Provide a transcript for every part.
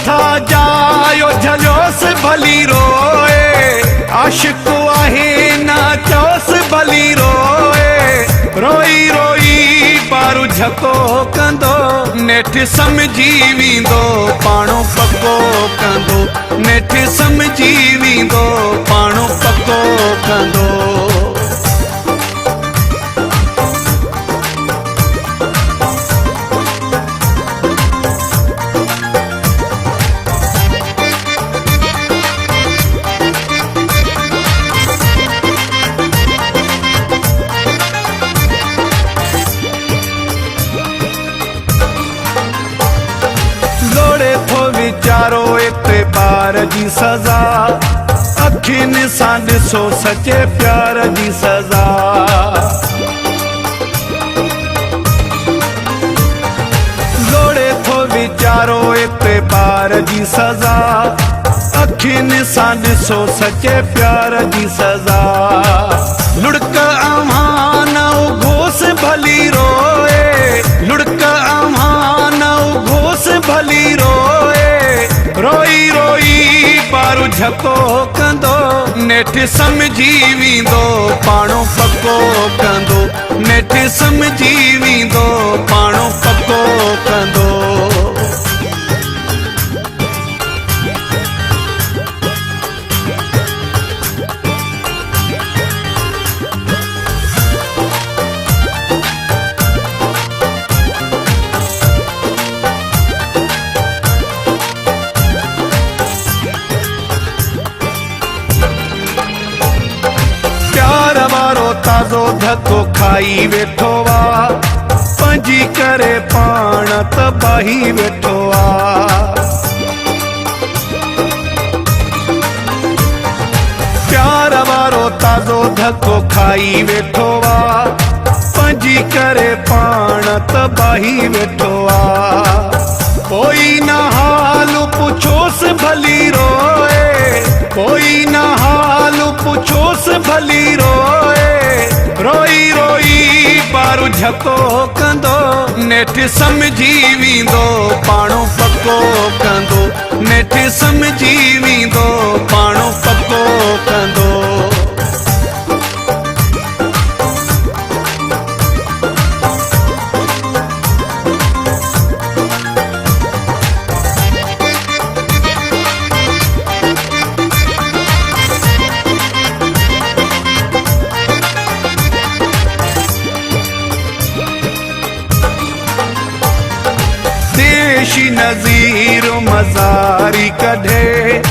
था जायो झलियोस भली रोए, आशिक आहे ना चोस भली रोए। रोई रोई बारू झको कंदो, नेठ समझी वींदो पाणो पको कंदो। नेठ समझी वींदो पाणो पको कंदो। वीचारो एतबार जी सज़ा, अखियुनि सां ॾिसो सचे प्यार जी सज़ा। लोड़े थो वीचारो एतबार जी सज़ा, अखियुनि सां ॾिसो सचे प्यार जी सज़ा। लुड़क अव्हां न उघोस भली रोए, लुड़क अव्हां न उघोस भली रोए। रोई रोई बारू झको कंदो, नेठ समझी वींदो पाणो पको कंदो। नेठ समझी वींदो पाणो पको कंदो। ताज़ो धक्को खाई वेठो आ, पंहिंजी करे पाण तबाही वेठो आ। प्यार वारो ताज़ो धक्को खाई वेठो आ, पंहिंजी करे पाण तबाही वेठो आ। कोई न हाल पुछोस भली रोए, कोई न हाल पुछोस भली रोए। रोई रोई बारू झको कंदो, नेठ समझी वींदो पाणो पको कंदो। नेठ समझी वींदो पाणो पको कंदो। देशी नज़ीर मज़ारी कढे,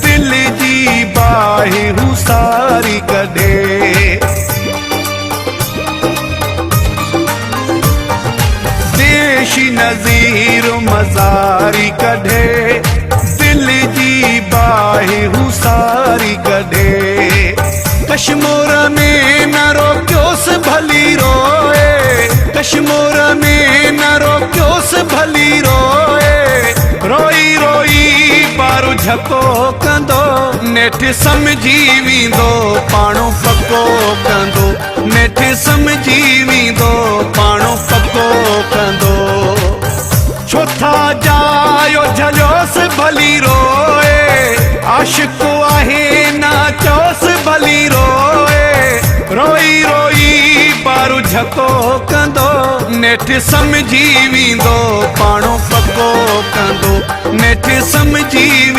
दिल जी बाहि हुसारी कढे। देशी नज़ीर मज़ारी कढे, दिल जी बाहि हुसारी कढे। कश्मीर में न रोकियोस भली रोए, कश्मीर में न रोकियोस भली रोए। रोई रोई बारू झको कंदो, नेठ समझी वींदो पाणो पको कंदो। नेठ समझी वींदो पाणो पको कंदो। छो था जायो झलियोस भली रोए, आशिक आहे ना चोस भली रोए। रोई रोई बारू झको कंदो, नेठ समझी वींदो पाणो पको कंदो। नेठ समझी